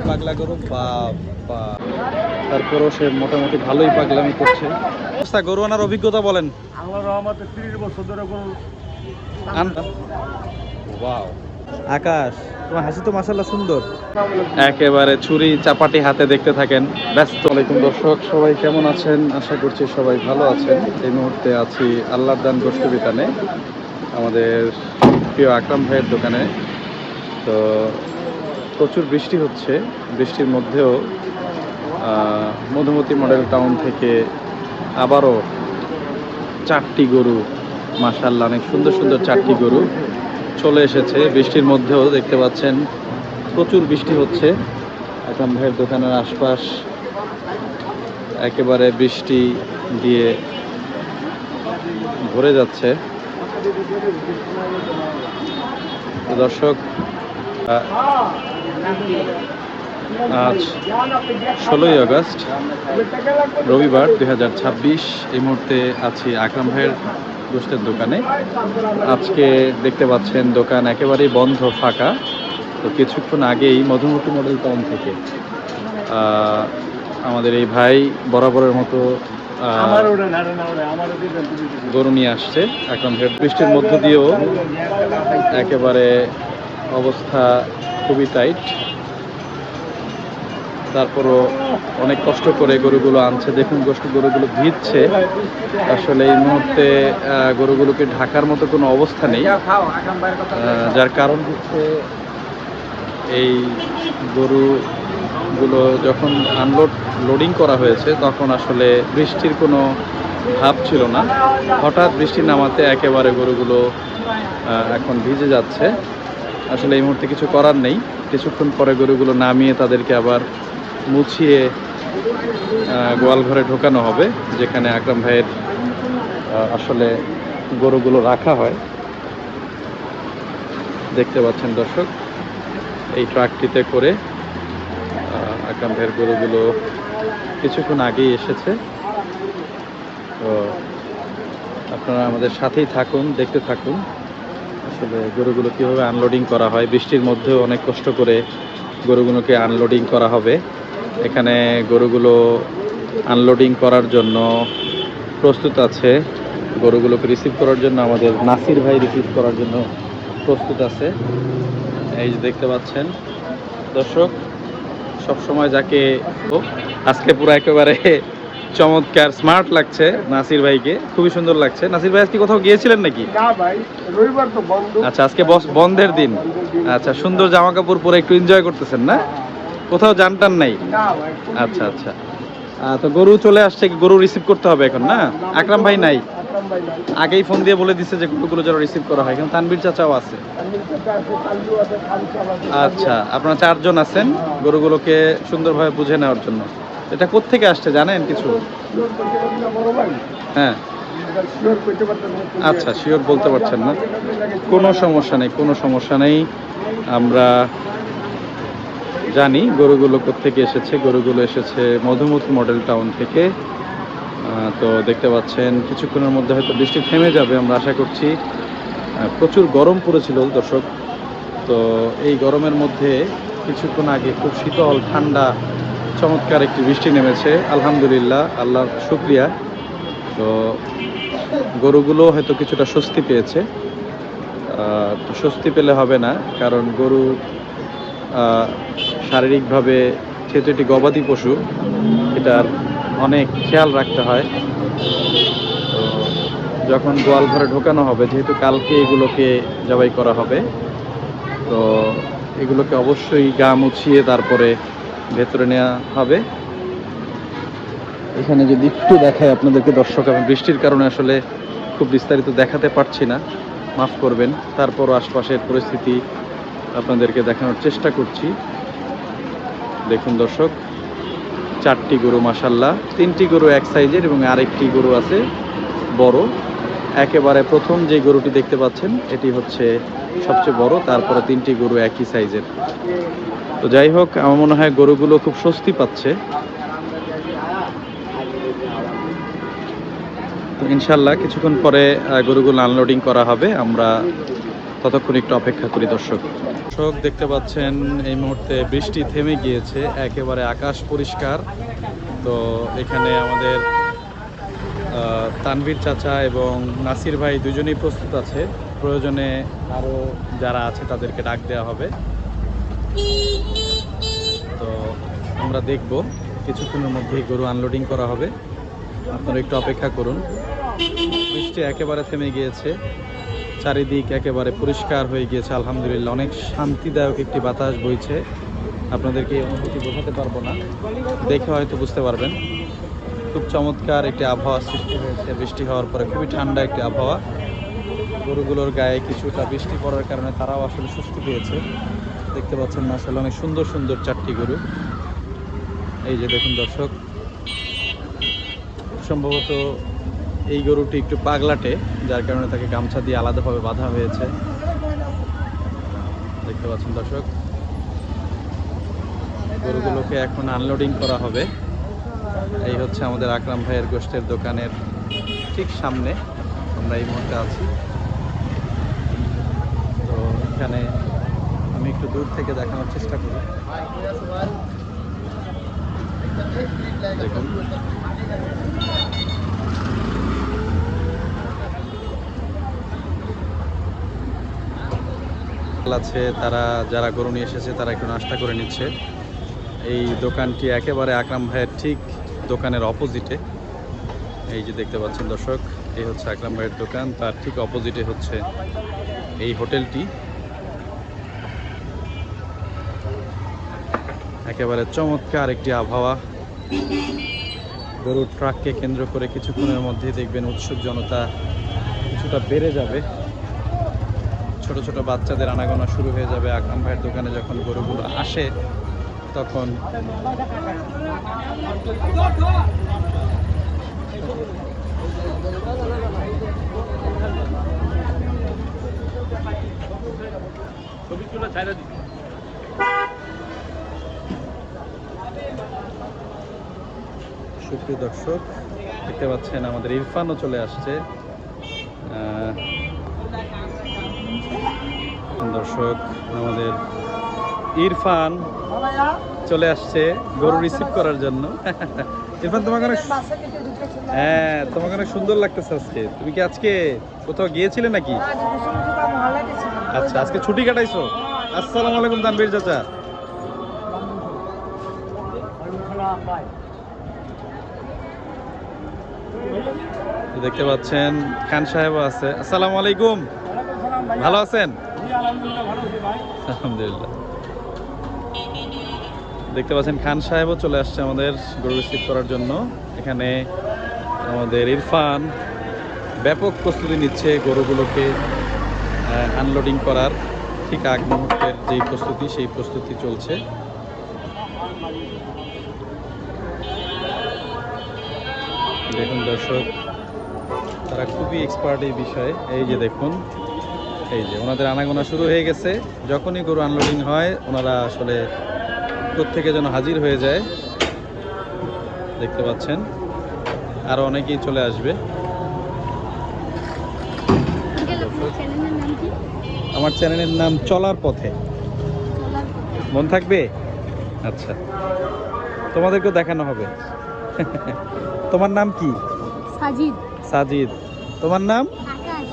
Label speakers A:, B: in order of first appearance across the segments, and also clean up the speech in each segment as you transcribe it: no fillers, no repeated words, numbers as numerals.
A: পাগলা গরু বাবা, তারপরও সে মোটামুটি ভালোই পাগলামি করছে। অবস্থা গরু আনার অভিজ্ঞতা বলেন।
B: আল্লাহর রহমতে 30 বছর ধরে গরু
A: ওয়াও, আকাশ তোমার হাসি তো মাশাআল্লাহ সুন্দর। একেবারে ছুরি চাপাটি হাতে দেখতে থাকেন ব্যস্ত। আলাইকুম দর্শক, সবাই কেমন আছেন? আশা করছি সবাই ভালো আছেন। এই মুহূর্তে আছি আল্লাহর দান গোশত বিতানে, আমাদের প্রিয় আকরাম ভাইয়ের দোকানে। তো প্রচুর বৃষ্টি হচ্ছে, বৃষ্টির মধ্যেও মধুমতি মডেল টাউন থেকে আবারও 4টি গরু, মাশাআল্লাহ অনেক সুন্দর সুন্দর 4টি গরু চলে এসেছে। বৃষ্টির মধ্যেও দেখতে পাচ্ছেন প্রচুর বৃষ্টি হচ্ছে। আকরাম ভাইয়ের দোকানের আশপাশ একেবারে বৃষ্টি দিয়ে ভরে যাচ্ছে। দর্শক, আজ 16ই আগস্ট রবিবার 2026। এই মুহূর্তে আছি আকরাম ভাইয়ের গোশতের দোকানে। আজকে দেখতে পাচ্ছেন দোকান একেবারেই বন্ধ, ফাঁকা। তো কিছুক্ষণ আগেই মধুমতি মডেল টাউন থেকে আমাদের এই ভাই বরাবরের মতো গরু নিয়ে আসছে আকরাম ভাইয়ের। বৃষ্টির মধ্য দিয়েও একেবারে অবস্থা খুবই টাইট, তারপরও অনেক কষ্ট করে গরুগুলো আনছে। দেখুন গরুগুলো ভিজছে। আসলে এই মুহূর্তে গরুগুলোকে ঢাকার মতো কোনো অবস্থা নেই, যার কারণ হচ্ছে এই গরুগুলো যখন লোডিং করা হয়েছে তখন আসলে বৃষ্টির কোনো ভাব ছিল না। হঠাৎ বৃষ্টি নামাতে একেবারে গরুগুলো এখন ভিজে যাচ্ছে। আসলে এই মুহূর্তে কিছু করার নেই, কিছুক্ষণ পরে গরুগুলো নামিয়ে তাদেরকে আবার মুছিয়ে গোয়াল ঘরে ঢোকানো হবে, যেখানে আকরাম ভাইয়ের আসলে গরুগুলো রাখা হয়। দেখতে পাচ্ছেন দর্শক, এই ট্রাকটিতে করে আকরাম ভাইয়ের গরুগুলো কিছুক্ষণ আগেই এসেছে। তো আপনারা আমাদের সাথেই থাকুন, দেখতে থাকুন আসলে গরুগুলো কীভাবে আনলোডিং করা হয়। বৃষ্টির মধ্যেও অনেক কষ্ট করে গরুগুলোকে আনলোডিং করা হবে। এখানে গরুগুলো আনলোডিং করার জন্য প্রস্তুত আছে। গরুগুলোকে রিসিভ করার জন্য আমাদের নাসির ভাই রিসিভ করার জন্য প্রস্তুত আছে। এই যে দেখতে পাচ্ছেন দর্শক, সবসময় যাকে আজকে পুরো একেবারে চমৎকার স্মার্ট লাগছে নাসির ভাইকে, খুবই সুন্দর লাগছে। নাসির ভাই আজকে কোথাও গিয়েছিলেন নাকি?
B: না ভাই, রবিবার তো বন্ধ।
A: আচ্ছা, আজকে বন্ধের দিন। আচ্ছা, সুন্দর জামা কাপড় পরে একটু এনজয় করতেছেন না? কোথাও জানটান নাই?
B: না ভাই।
A: আচ্ছা আচ্ছা, তো গরু চলে আসছে, গরু রিসিভ করতে হবে এখন না? আকরাম ভাই নাই, আগেই ফোন দিয়ে বলে দিচ্ছে যে গরুগুলো যেন রিসিভ করা হয়। এখন তানভীর চাচাও আছে। আচ্ছা, আপনারা 4 জন আছেন গরুগুলোকে সুন্দরভাবে বুঝে নেওয়ার জন্য। এটা কোত্থেকে আসছে জানেন কিছু? হ্যাঁ, আচ্ছা, শিওর বলতে পারছেন না, কোনো সমস্যা নেই, কোনো সমস্যা নেই। আমরা জানি গরুগুলো কোত্থেকে এসেছে। গরুগুলো এসেছে মধুমতি মডেল টাউন থেকে। তো দেখতে পাচ্ছেন কিছুক্ষণের মধ্যে হয়তো বৃষ্টি থেমে যাবে, আমরা আশা করছি। প্রচুর গরম পড়েছিল দর্শক। তো এই গরমের মধ্যে কিছুক্ষণ আগে খুব শীতল ঠান্ডা চমৎকার একটি বৃষ্টি নেমেছে, আলহামদুলিল্লাহ, আল্লাহর শুকরিয়া। তো গরুগুলো হয়তো কিছুটা স্বস্তি পেয়েছে। তো স্বস্তি পেলে হবে না, কারণ গরু শারীরিকভাবে যেহেতু এটি গবাদি পশু, এটার অনেক খেয়াল রাখতে হয়। তো যখন গোয়াল ঘরে ঢোকানো হবে, যেহেতু কালকে এগুলোকে জবাই করা হবে, তো এগুলোকে অবশ্যই গা মুছিয়ে তারপরে ভেতরে নেওয়া হবে। এখানে যদি একটু দেখাই আপনাদেরকে দর্শক, আমি বৃষ্টির কারণে আসলে খুব বিস্তারিত দেখাতে পারছি না, মাফ করবেন। তারপরও আশপাশের পরিস্থিতি আপনাদেরকে দেখানোর চেষ্টা করছি। দেখুন দর্শক, 4টি গরু মাশাআল্লাহ, 3টি গরু এক সাইজের এবং আরেকটি গরু আছে বড়। একেবারে প্রথম যে গরুটি দেখতে পাচ্ছেন এটি হচ্ছে সবচেয়ে বড়, তারপরে 3টি গরু একই সাইজের। তো যাই হোক, আমার মনে হয় গরুগুলো খুব স্বস্তি পাচ্ছে। তো ইনশাল্লাহ কিছুক্ষণ পরে গরুগুলো আনলোডিং করা হবে। আমরা ততক্ষণ একটু অপেক্ষা করি দর্শক। দর্শক দেখতে পাচ্ছেন এই মুহূর্তে বৃষ্টি থেমে গিয়েছে, একেবারে আকাশ পরিষ্কার। তো এখানে আমাদের তানভীর চাচা এবং নাসির ভাই দুজনেই প্রস্তুত আছে, প্রয়োজনে আরও যারা আছে তাদেরকে ডাক দেওয়া হবে। তো আমরা দেখব কিছুক্ষণের মধ্যেই গরু আনলোডিং করা হবে, আপনারা একটু অপেক্ষা করুন। বৃষ্টি একেবারে থেমে গিয়েছে, চারিদিক একেবারে পরিষ্কার হয়ে গিয়েছে আলহামদুলিল্লাহ। অনেক শান্তিদায়ক একটি বাতাস বইছে, আপনাদেরকে এই অনুভূতি বোঝাতে পারবো না, দেখে হয়তো বুঝতে পারবেন। খুব চমৎকার একটি আবহাওয়া সৃষ্টি হয়েছে বৃষ্টি হওয়ার পরে, খুবই ঠান্ডা একটি আবহাওয়া। গরুগুলোর গায়ে কিছুটা বৃষ্টি পড়ার কারণে তারাও আসলে স্বস্তি পেয়েছে। দেখতে পাচ্ছেন মাশাআল্লাহ অনেক সুন্দর সুন্দর 4টি গরু। এই যে দেখুন দর্শক, সম্ভবত এই গরুটি একটু পাগলাটে, যার কারণে তাকে গামছা দিয়ে আলাদাভাবে বাঁধা হয়েছে। দেখতে পাচ্ছেন দর্শক, গরুগুলোকে এখন আনলোডিং করা হবে। এই হচ্ছে আমাদের আকরাম ভাইয়ের গোশতের দোকানের ঠিক সামনে আমরা এই মুহূর্তে আছি। তো এখানে আমি একটু দূর থেকে দেখানোর চেষ্টা করি। দেখুন আছে, তারা যারা গরু নিয়ে এসেছে তারা একটু নাস্তা করে নিচ্ছে। এই দোকানটি একেবারে আকরাম ভাইয়ের ঠিক দোকানের অপোজিটে। এই যে দেখতে পাচ্ছেন দর্শক, এই হচ্ছে আকরাম ভাইয়ের দোকান, তার ঠিক অপোজিটে হচ্ছে এই হোটেলটি। একেবারে চমৎকার একটি আবহাওয়া। গরুর ট্রাককে কেন্দ্র করে কিছুক্ষণের মধ্যেই দেখবেন উৎসুক জনতা কিছুটা বেড়ে যাবে। ছোট ছোট বাচ্চাদের আনাগোনা শুরু হয়ে যাবে আকরাম ভাইয়ের দোকানে যখন গরুগুলো আসে তখন। সুপ্রিয় দর্শক দেখতে পাচ্ছেন আমাদের ইরফানও চলে আসছে। দর্শক আমাদের ইরফান চলে আসছে গরু রিসিভ করার জন্য। ইরফান তোমাকে অনেক, হ্যাঁ তোমাকে অনেক সুন্দর লাগতেছে আজকে। তুমি কি আজকে কোথাও গিয়েছিলে নাকি? আচ্ছা আজকে ছুটি কাটাইছো। আসসালামু আলাইকুম তানভীর চাচা। দেখতে পাচ্ছেন খান সাহেবও আছে। আসসালামু আলাইকুম, ভালো আছেন? আলহামদুলিল্লাহ। দেখতে পাচ্ছেন খান সাহেবও চলে আসছে আমাদের গরু রিসিভ করার জন্য। এখানে আমাদের ইরফান ব্যাপক প্রস্তুতি নিচ্ছে গরুগুলোকে আনলোডিং করার ঠিক আগ মুহূর্তের যেই প্রস্তুতি, সেই প্রস্তুতি চলছে। দেখুন দর্শক, তারা খুবই এক্সপার্ট এই বিষয়ে। এই যে দেখুন, এই যে ওনাদের আনাগোনা শুরু হয়ে গেছে। যখনই গরু আনলোডিং হয় ওনারা আসলে প্রত্যেকে যেন হাজির হয়ে যায়। দেখতে পাচ্ছেন আরো অনেকেই চলে আসবে। আমার চ্যানেলের নাম চলার পথে, মন থাকবে? আচ্ছা, তোমাদেরকেও দেখানো হবে। তোমার নাম কি?
C: সাজিদ।
A: সাজিদ। তোমার নাম?
C: আকাশ।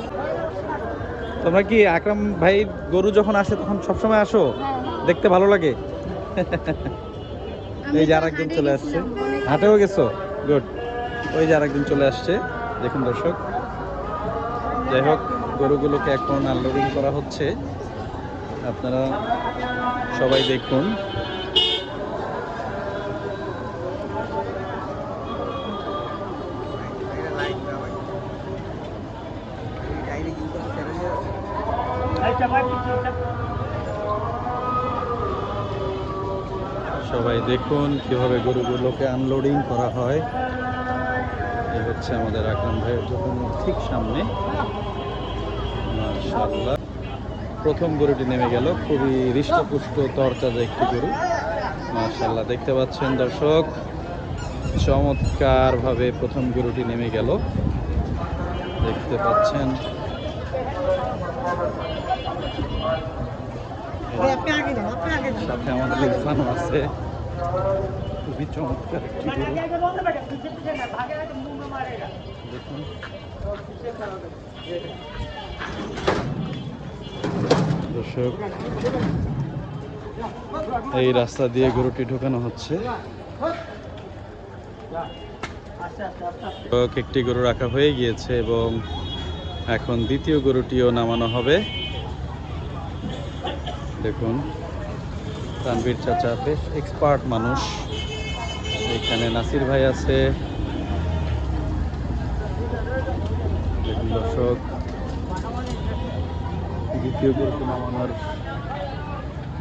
A: তোমরা কি আকরাম ভাই গরু যখন আসে তখন সবসময় আসো? দেখতে ভালো লাগে? এই যে আরেকজন চলে আসছে। হাটেও গেছো? গুড। ওই যে আরেকজন চলে আসছে, দেখুন দর্শক। যাই হোক, গরুগুলোকে এখন আনলোডিং করা হচ্ছে, আপনারা সবাই দেখুন। সবাই দেখুন কিভাবে গরুগুলোকে আনলোডিং করা হয়। এই হচ্ছে আমাদের আকরাম ভাইয়ের দোকানের ঠিক সামনে। মাশাআল্লাহ, প্রথম গরুটি নেমে গেল, খুবই হৃষ্টপুষ্ট তরতাজা একটি গরু। মাশাআল্লাহ, দেখতে পাচ্ছেন দর্শক, চমৎকার ভাবে প্রথম গরুটি নেমে গেল। দেখতে পাচ্ছেন সাথে আমাদের ইরফানও আছে। খুবই চমৎকার একটি গরু। দেখুন দর্শক, এই রাস্তা দিয়ে গরুটি ঢোকানো হচ্ছে। একটি গরু রাখা হয়ে গিয়েছে এবং এখন দ্বিতীয় গরুটিও নামানো হবে। দেখুন তানভীর চাচা বেশ এক্সপার্ট মানুষ। এখানে নাসির ভাই আছে। দেখুন দর্শক, দ্বিতীয় গরুটি নামানোর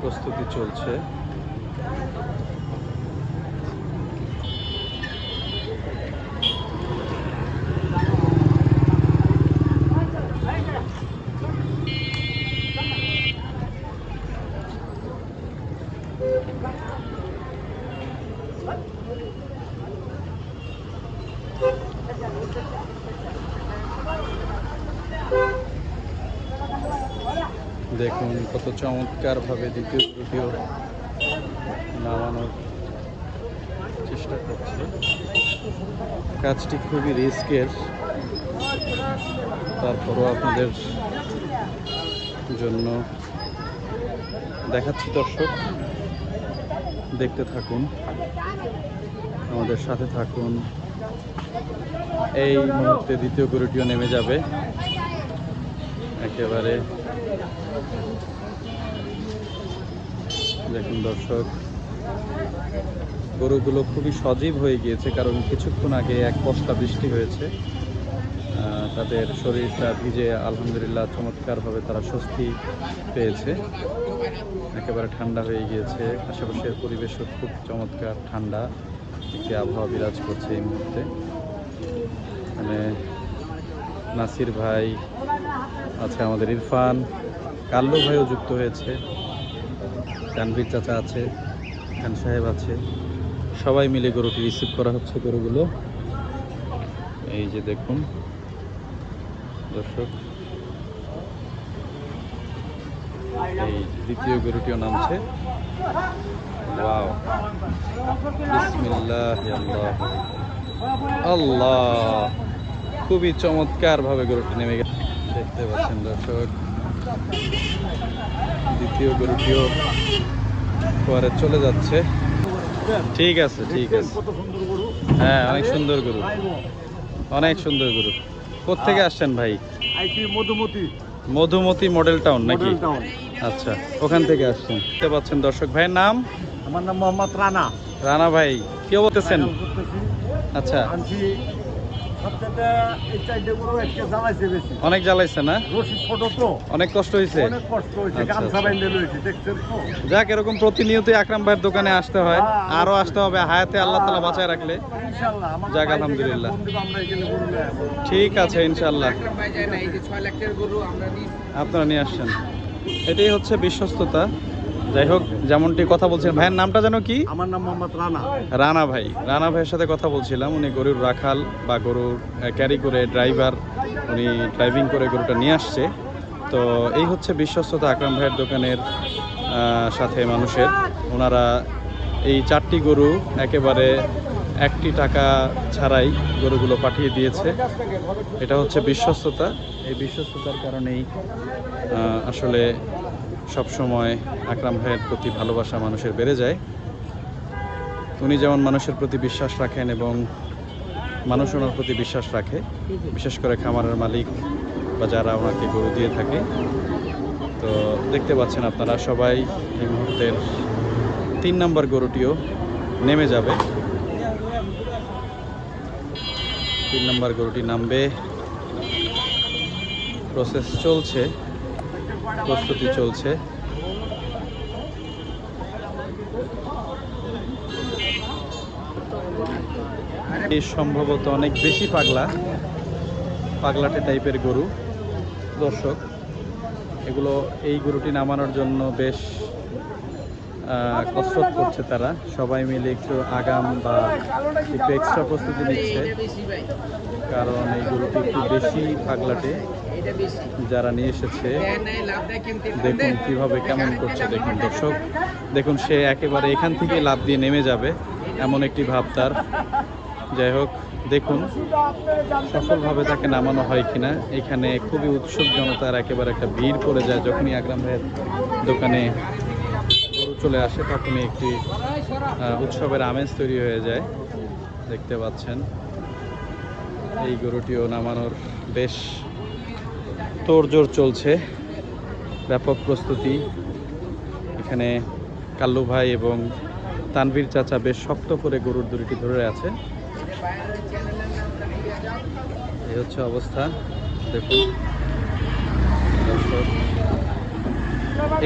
A: প্রস্তুতি চলছে। দেখুন কত চমৎকার ভাবে দ্বিতীয় গরুটিও নামানোর চেষ্টা করছে। কাজটি খুবই রিস্কের, তারপরও আপনাদের জন্য দেখাচ্ছি দর্শক, দেখতে থাকুন, আমাদের সাথে থাকুন। এই মুহূর্তে দ্বিতীয় গরুটিও নেমে যাবে একেবারে। দেখুন দর্শক, গরুগুলো খুবই সজীব হয়ে গিয়েছে, কারণ কিছুক্ষণ আগে এক পশলা বৃষ্টি হয়েছে। তাদের শরীরটা ভিজে আলহামদুলিল্লাহ চমৎকারভাবে তারা স্বস্তি পেয়েছে, একেবারে ঠান্ডা হয়ে গিয়েছে। আশেপাশের পরিবেশও খুব চমৎকার, ঠান্ডা একটি আবহাওয়া বিরাজ করছে এই মুহূর্তে। মানে নাসির ভাই আছে, আমাদের ইরফান, কাল্লু ভাইও যুক্ত হয়েছে, তানভীর চাচা আছে, খান সাহেব আছে, সবাই মিলে গরুটি রিসিভ করা হচ্ছে। গরুগুলো এই যে দেখুন দর্শক, এই দ্বিতীয় গরুটিও নামছে। ওয়াও, বিসমিল্লাহ, আল্লাহ আল্লাহ, খুবই চমৎকার ভাবে গরুটি নেমে গেছে। দেখতে পাচ্ছেন দর্শক, দ্বিতীয় গরুটিও পরে চলে যাচ্ছে। ঠিক আছে, ঠিক আছে। হ্যাঁ, অনেক সুন্দর গরু, অনেক সুন্দর গরু। কোত্থেকে আসছেন ভাই? মধুমতি মডেল টাউন নাকি? আচ্ছা, ওখান থেকে আসছেন। দেখতে পাচ্ছেন দর্শক, ভাইয়ের নাম?
B: আমার নাম মোহাম্মদ রানা।
A: রানা ভাই, কি বলতেছেন? আচ্ছা, অনেক জ্বালাইছে না? অনেক কষ্ট হয়েছে। যাক, এরকম প্রতিনিয়তই আকরাম ভাইয়ের দোকানে আসতে হয়, আরো আসতে হবে, হায়াতে আল্লাহ তাআলা বাঁচায় রাখলে। যাক, আলহামদুলিল্লাহ। ঠিক আছে, ইনশাআল্লাহ আপনারা নিয়ে আসছেন, এটাই হচ্ছে বিশ্বস্ততা। যাই হোক, যেমনটি কথা বলছিলেন, ভাইয়ের নামটা যেন কি?
B: আমার নাম মোহাম্মদ রানা।
A: রানা ভাই, রানা ভাইয়ের সাথে কথা বলছিলাম। উনি গরুর রাখাল বা গরুর ক্যারি করে ড্রাইভার, উনি ড্রাইভিং করে গরুটা নিয়ে আসছে। তো এই হচ্ছে বিশ্বস্ততা আকরাম ভাইয়ের দোকানের সাথে মানুষের। ওনারা এই 4টি গরু একেবারে 1টি টাকা ছাড়াই গরুগুলো পাঠিয়ে দিয়েছে। এটা হচ্ছে বিশ্বস্ততা। এই বিশ্বস্ততার কারণেই আসলে সবসময় আকরাম ভাইয়ের প্রতি ভালোবাসা মানুষের বেড়ে যায়। উনি যেমন মানুষের প্রতি বিশ্বাস রাখেন এবং মানুষ ওনার প্রতি বিশ্বাস রাখে, বিশেষ করে খামারের মালিক বা যারা ওনাকে গরু দিয়ে থাকে। তো দেখতে পাচ্ছেন আপনারা সবাই, এই মুহূর্তের 3 নম্বর গরুটিও নেমে যাবে। 3 নম্বর গরুটি নামবে, প্রসেস চলছে, প্রস্তুতি চলছে। এই সম্ভবত অনেক বেশি পাগলাটে টাইপের গরু দর্শক। এগুলো এই গরুটি নামানোর জন্য বেশ কসরত করছে তারা, সবাই মিলে একটু আগাম বা একটু এক্সট্রা প্রস্তুতি নিচ্ছে, কারণ এই গরুটি একটু বেশি পাগলাটে। যারা নিয়ে এসেছে দেখুন কিভাবে কেমন করছে। দেখুন দর্শক, দেখুন সে একেবারে এখান থেকে লাফ দিয়ে নেমে যাবে এমন একটি ভাব তার। যাই হোক, দেখুন সফলভাবে তাকে নামানো হয় কিনা। এখানে খুবই উৎসুক জনতার একেবারে একটা ভিড় পড়ে যায় যখনই আকরাম ভাইয়ের দোকানে গরু চলে আসে, তখনই একটি উৎসবের আমেজ তৈরি হয়ে যায়। দেখতে পাচ্ছেন এই গরুটিও নামানোর বেশ তোড়জোড় চলছে, ব্যাপক প্রস্তুতি। এখানে কাল্লু ভাই এবং তানভীর চাচা বেশ শক্ত করে গরুর দড়িটি ধরে আছে। এই হচ্ছে অবস্থা, দেখুন দর্শক।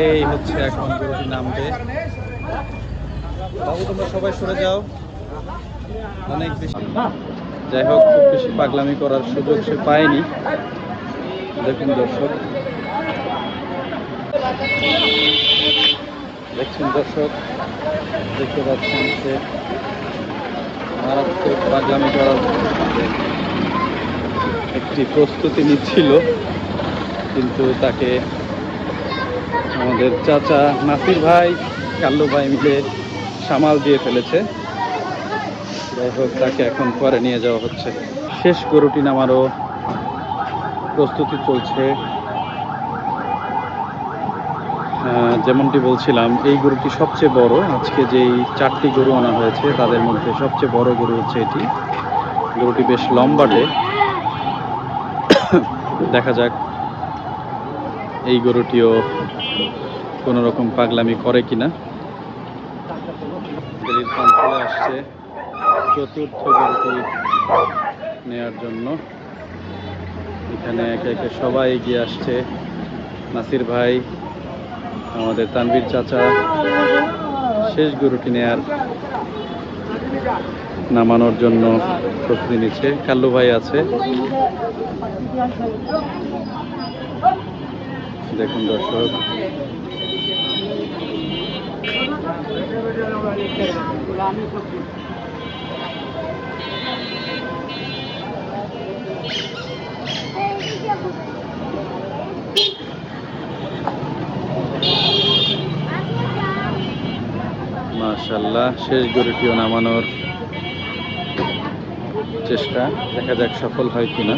A: এই হচ্ছে এখন গরুটি নামবে। বাবু তোমরা সবাই সরে যাও, অনেক বেশি। যাই হোক, খুব বেশি পাগলামি করার সুযোগ সে পায়নি। দেখুন দর্শক, দেখছেন দর্শক, দেখতে পাচ্ছেন সে মারাত্মক পাগলামি করার একটি প্রস্তুতি নিচ্ছিল, কিন্তু তাকে আমাদের চাচা নাসির ভাই, কাল্লু ভাই মিলে সামাল দিয়ে ফেলেছে। যাই হোক, তাকে এখন পরে নিয়ে যাওয়া হচ্ছে। শেষ গরুটি নামারও প্রস্তুতি চলছে। যেমনটি বলছিলাম, এই গরুটি সবচেয়ে বড়। আজকে যেই 4টি গরু আনা হয়েছে তাদের মধ্যে সবচেয়ে বড় গরু হচ্ছে এটি। গরুটি বেশ লম্বাটে। দেখা যাক এই গরুটিও কোনো রকম পাগলামি করে কিনা। চলে আসছে চতুর্থ গরুটি নেয়ার জন্য। এখানে একে একে সবাই এগিয়ে আসছে। নাসির ভাই, আমাদের তানভীর চাচা শেষ গরুটি নামানোর জন্য প্রস্তুতি নিচ্ছে। কাল্লু ভাই আছে, দেখুন দর্শক। মাশাআল্লাহ, শেষ গরুটিও নামানোর চেষ্টা। দেখা যাক সফল হয় কিনা।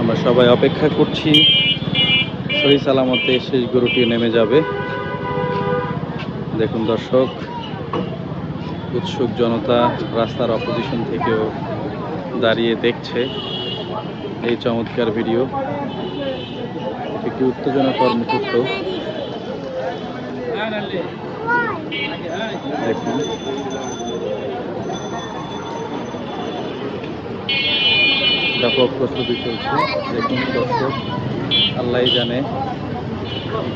A: আমরা সবাই অপেক্ষা করছি সহি সালামতে শেষ গরুটি নেমে যাবে। দেখুন দর্শক, উৎসুক জনতা রাস্তার অপোজিশন থেকেও দাঁড়িয়ে দেখছে এই চমৎকার ভিডিও। একটি উত্তেজনাকর মুহূর্ত। দেখুন ব্যাপক প্রস্তুতি চলছে। দেখুন দর্শক, আল্লাহ জানে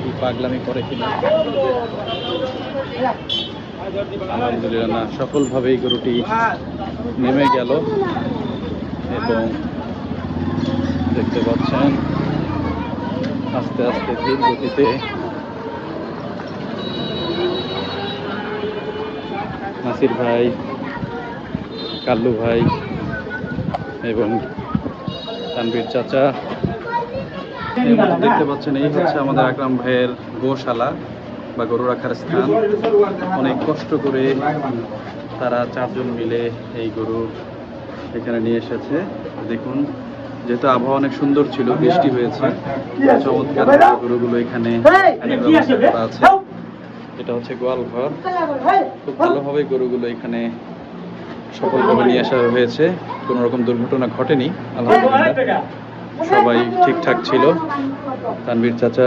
A: কি পাগলামি করে কিনা। আলহামদুলিল্লাহ, না, সফলভাবে এই গরুটি নেমে গেল এবং দেখতে পাচ্ছেন আস্তে আস্তে ধীর গতিতে নাসির ভাই, কাল্লু ভাই এবং তানভীর চাচা। দেখতে পাচ্ছেন এই হচ্ছে আমাদের আকরাম ভাইয়ের গোশালা বা গরু রাখার স্থান। অনেক কষ্ট করে তারা 4 জন মিলে এই গরু এখানে নিয়ে এসেছে। দেখুন, যেহেতু আবহাওয়া অনেক সুন্দর ছিল, বৃষ্টি হয়েছে, চমৎকার গরুগুলো এখানে আছে। এটা হচ্ছে গোয়াল ঘর। খুব ভালোভাবে গরুগুলো এখানে সফলভাবে নিয়ে আসা হয়েছে। কোনো রকম দুর্ঘটনা ঘটেনি, আলহামদুলিল্লাহ। সবাই ঠিকঠাক ছিল। তানভীর চাচা,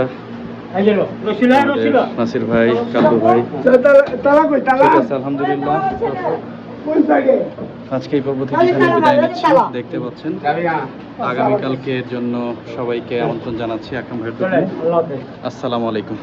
A: নাসির ভাই, কাল্লু ভাই, ঠিক আছে আলহামদুলিল্লাহ। আজকে এই পর্ব থেকে এখানে বিদায় নিচ্ছি। দেখতে পাচ্ছেন আগামীকালকের জন্য সবাইকে আমন্ত্রণ জানাচ্ছি আকরাম ভাইয়ের দোকানে। আসসালামু আলাইকুম।